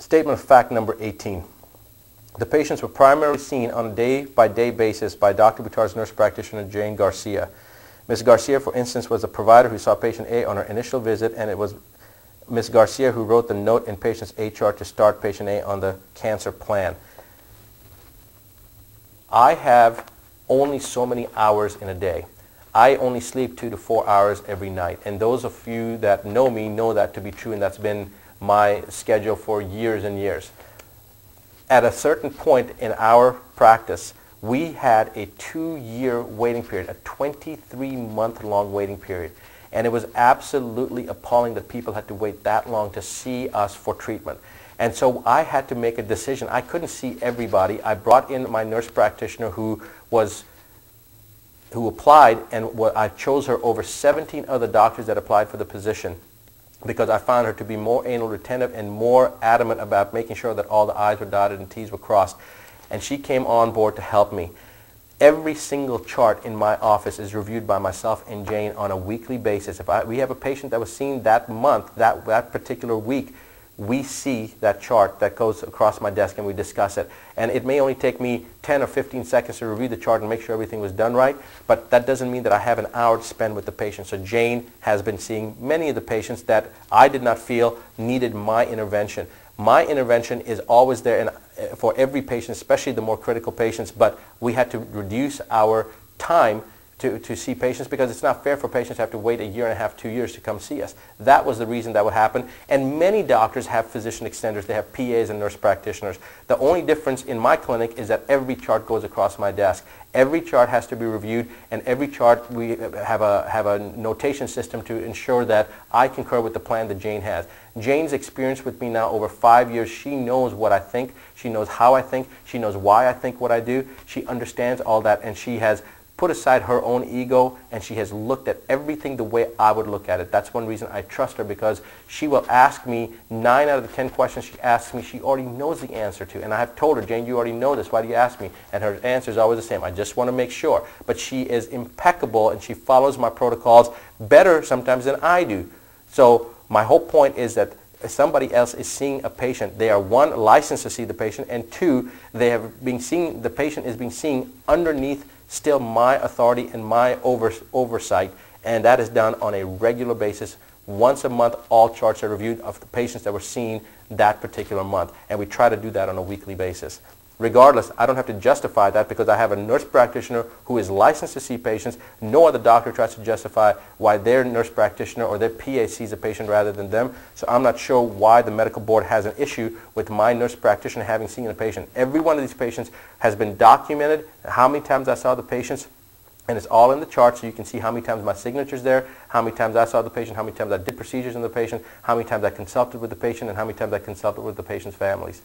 Statement of fact number 18. The patients were primarily seen on a day-by-day basis by Dr. Buttar's nurse practitioner, Jane Garcia. Ms. Garcia, for instance, was the provider who saw patient A on her initial visit, and it was Ms. Garcia who wrote the note in patient's A chart to start patient A on the cancer plan. I have only so many hours in a day. I only sleep 2 to 4 hours every night, and those of you that know me know that to be true, and that's been my schedule for years and years. At a certain point in our practice, we had a 2-year waiting period, a 23-month-long waiting period. And it was absolutely appalling that people had to wait that long to see us for treatment. And so I had to make a decision. I couldn't see everybody. I brought in my nurse practitioner who applied, and I chose her over 17 other doctors that applied for the position, because I found her to be more anal retentive and more adamant about making sure that all the I's were dotted and T's were crossed. And she came on board to help me. Every single chart in my office is reviewed by myself and Jane on a weekly basis. If we have a patient that was seen that month, that particular week, we see that chart that goes across my desk and we discuss it. And it may only take me 10 or 15 seconds to review the chart and make sure everything was done right, but that doesn't mean that I have an hour to spend with the patient. So Jane has been seeing many of the patients that I did not feel needed my intervention. My intervention is always there for every patient, especially the more critical patients, but we had to reduce our time to see patients, because it's not fair for patients to have to wait 1.5 years, 2 years to come see us. That was the reason that would happen. And many doctors have physician extenders. They have PAs and nurse practitioners. The only difference in my clinic is that every chart goes across my desk. Every chart has to be reviewed, and every chart we have a notation system to ensure that I concur with the plan that Jane has. Jane's experience with me now over 5 years. She knows what I think. She knows how I think. She knows why I think what I do. She understands all that, and she has put aside her own ego, and she has looked at everything the way I would look at it. That's one reason I trust her, because she will ask me 9 out of the 10 questions she asks me, she already knows the answer to. And I have told her, Jane, you already know this. Why do you ask me? And her answer is always the same. I just want to make sure. But she is impeccable, and she follows my protocols better sometimes than I do. So my whole point is that if somebody else is seeing a patient, they are, 1, licensed to see the patient, and 2, they have been seeing, the patient is being seen underneath still my authority and my oversight, and that is done on a regular basis. Once a month, all charts are reviewed of the patients that were seen that particular month, and we try to do that on a weekly basis. Regardless, I don't have to justify that, because I have a nurse practitioner who is licensed to see patients. No other doctor tries to justify why their nurse practitioner or their PA sees a patient rather than them. So I'm not sure why the medical board has an issue with my nurse practitioner having seen a patient. Every one of these patients has been documented, how many times I saw the patients, and it's all in the chart, so you can see how many times my signature's there, how many times I saw the patient, how many times I did procedures on the patient, how many times I consulted with the patient, and how many times I consulted with the patient's families.